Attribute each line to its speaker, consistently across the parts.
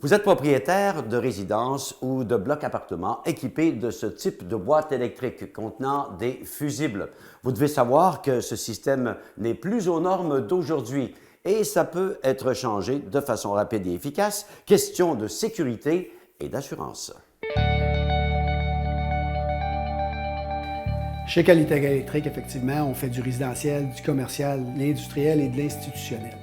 Speaker 1: Vous êtes propriétaire de résidences ou de blocs appartements équipés de ce type de boîte électrique contenant des fusibles. Vous devez savoir que ce système n'est plus aux normes d'aujourd'hui et ça peut être changé de façon rapide et efficace, question de sécurité et d'assurance.
Speaker 2: Chez Qualité Électrique, effectivement, on fait du résidentiel, du commercial, de l'industriel et de l'institutionnel.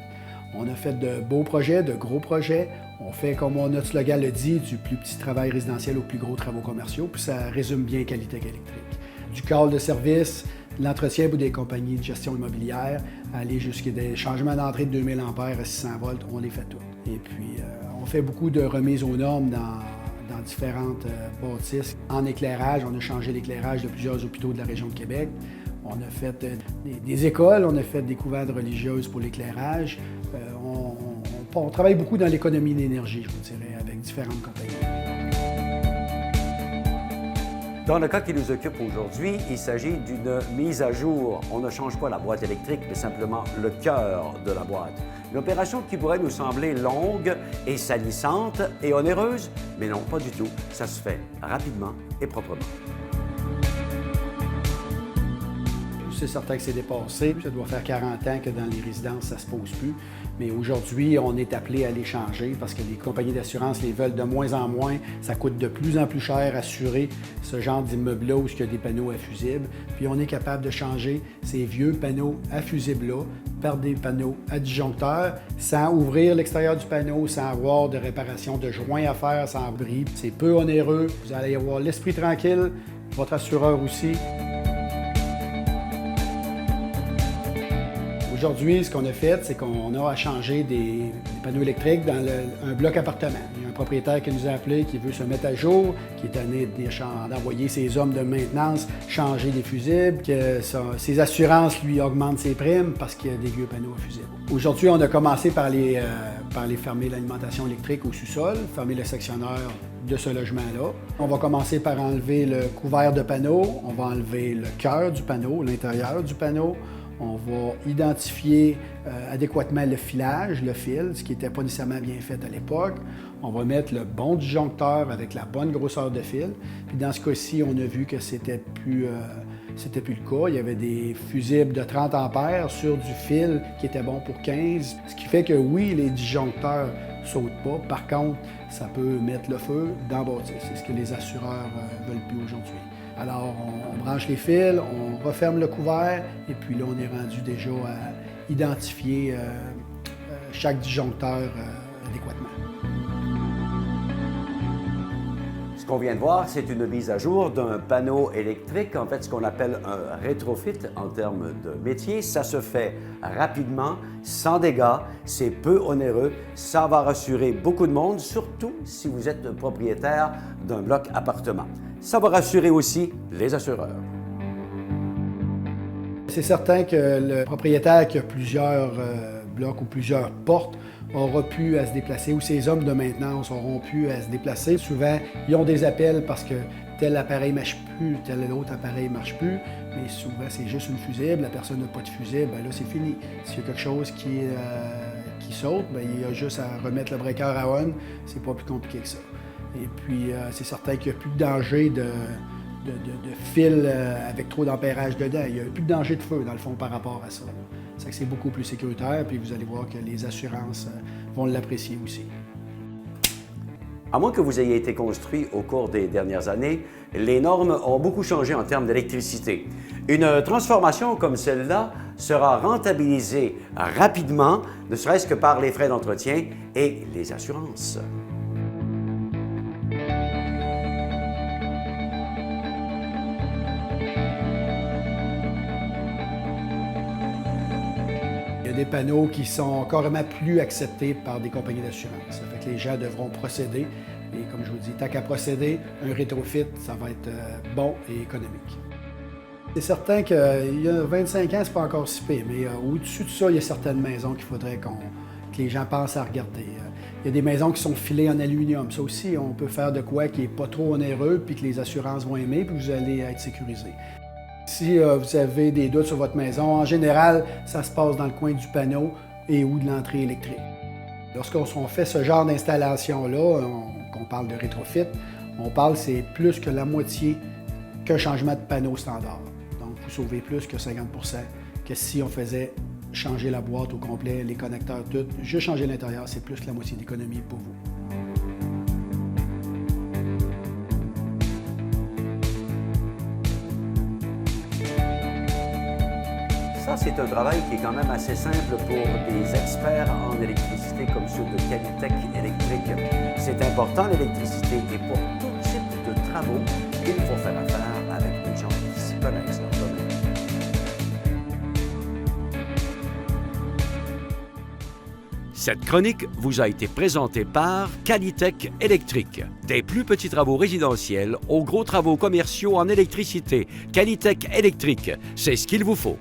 Speaker 2: On a fait de beaux projets, de gros projets. On fait, comme notre slogan le dit, du plus petit travail résidentiel aux plus gros travaux commerciaux, puis ça résume bien Qualité Électrique. Du call de service, de l'entretien pour des compagnies de gestion immobilière, aller jusqu'à des changements d'entrée de 2000 A à 600 volts, on les fait tous. Et puis, on fait beaucoup de remises aux normes dans différentes bâtisses. En éclairage, on a changé l'éclairage de plusieurs hôpitaux de la région de Québec. On a fait des écoles, on a fait des couvertes religieuses pour l'éclairage. On travaille beaucoup dans l'économie d'énergie, je vous dirais, avec différentes compagnies.
Speaker 1: Dans le cas qui nous occupe aujourd'hui, il s'agit d'une mise à jour. On ne change pas la boîte électrique, mais simplement le cœur de la boîte. Une opération qui pourrait nous sembler longue et salissante et onéreuse, mais non, pas du tout. Ça se fait rapidement et proprement.
Speaker 2: C'est certain que c'est dépassé. Ça doit faire 40 ans que dans les résidences, ça ne se pose plus. Mais aujourd'hui, on est appelé à les changer parce que les compagnies d'assurance les veulent de moins en moins. Ça coûte de plus en plus cher assurer ce genre d'immeuble-là où il y a des panneaux à fusibles. Puis on est capable de changer ces vieux panneaux à fusibles-là par des panneaux à disjoncteurs sans ouvrir l'extérieur du panneau, sans avoir de réparation de joints à faire, sans bris. C'est peu onéreux. Vous allez avoir l'esprit tranquille, votre assureur aussi. Aujourd'hui, ce qu'on a fait, c'est qu'on a changé des panneaux électriques dans un bloc appartement. Il y a un propriétaire qui nous a appelé, qui veut se mettre à jour, qui est tanné d'envoyer ses hommes de maintenance changer des fusibles, que ses assurances lui augmentent ses primes parce qu'il y a des vieux panneaux à fusibles. Aujourd'hui, on a commencé par les fermer l'alimentation électrique au sous-sol, fermer le sectionneur de ce logement-là. On va commencer par enlever le couvert de panneau, on va enlever le cœur du panneau, l'intérieur du panneau. On va identifier adéquatement le filage, le fil, ce qui n'était pas nécessairement bien fait à l'époque. On va mettre le bon disjoncteur avec la bonne grosseur de fil. Puis dans ce cas-ci, on a vu que c'était plus le cas. Il y avait des fusibles de 30 ampères sur du fil qui était bon pour 15. Ce qui fait que oui, les disjoncteurs ne sautent pas. Par contre, ça peut mettre le feu dans la bâtisse. C'est ce que les assureurs ne veulent plus aujourd'hui. Alors, on branche les fils, on referme le couvert, et puis là, on est rendu déjà à identifier chaque disjoncteur adéquatement.
Speaker 1: Ce qu'on vient de voir, c'est une mise à jour d'un panneau électrique, en fait ce qu'on appelle un rétrofit en termes de métier. Ça se fait rapidement, sans dégâts, c'est peu onéreux, ça va rassurer beaucoup de monde, surtout si vous êtes propriétaire d'un bloc appartement. Ça va rassurer aussi les assureurs.
Speaker 2: C'est certain que le propriétaire qui a plusieurs blocs ou plusieurs portes aura pu à se déplacer, ou ses hommes de maintenance auront pu à se déplacer. Souvent, ils ont des appels parce que tel appareil ne marche plus, tel autre appareil ne marche plus, mais souvent c'est juste une fusible, la personne n'a pas de fusible, bien là c'est fini. S'il y a quelque chose qui saute, bien, il y a juste à remettre le breaker à on, c'est pas plus compliqué que ça. Et puis c'est certain qu'il n'y a plus de danger de fil avec trop d'ampérage dedans. Il n'y a plus de danger de feu, dans le fond, par rapport à ça. C'est que c'est beaucoup plus sécuritaire, puis vous allez voir que les assurances vont l'apprécier aussi.
Speaker 1: À moins que vous ayez été construit au cours des dernières années, les normes ont beaucoup changé en termes d'électricité. Une transformation comme celle-là sera rentabilisée rapidement, ne serait-ce que par les frais d'entretien et les assurances.
Speaker 2: Il y a des panneaux qui sont carrément plus acceptés par des compagnies d'assurance. Ça fait que les gens devront procéder. Et comme je vous dis, tant qu'à procéder, un rétrofit, ça va être bon et économique. C'est certain qu'il y a 25 ans, c'est pas encore si pire, mais au-dessus de ça, il y a certaines maisons qu'il faudrait que les gens pensent à regarder. Il y a des maisons qui sont filées en aluminium. Ça aussi, on peut faire de quoi qui n'est pas trop onéreux, puis que les assurances vont aimer, puis vous allez être sécurisé. Si vous avez des doutes sur votre maison, en général, ça se passe dans le coin du panneau et ou de l'entrée électrique. Lorsqu'on fait ce genre d'installation-là, qu'on parle de rétrofit, on parle c'est plus que la moitié qu'un changement de panneau standard. Donc, vous sauvez plus que 50 % que si on faisait changer la boîte au complet, les connecteurs, tout. Juste changer l'intérieur, c'est plus que la moitié d'économie pour vous.
Speaker 1: Ça, c'est un travail qui est quand même assez simple pour des experts en électricité comme ceux de Qualitech Électrique. C'est important, l'électricité, et pour tout type de travaux, il faut faire affaire avec des gens qui s'y connaissent dans le domaine. Cette chronique vous a été présentée par Qualitech Électrique. Des plus petits travaux résidentiels aux gros travaux commerciaux en électricité. Qualitech Électrique, c'est ce qu'il vous faut.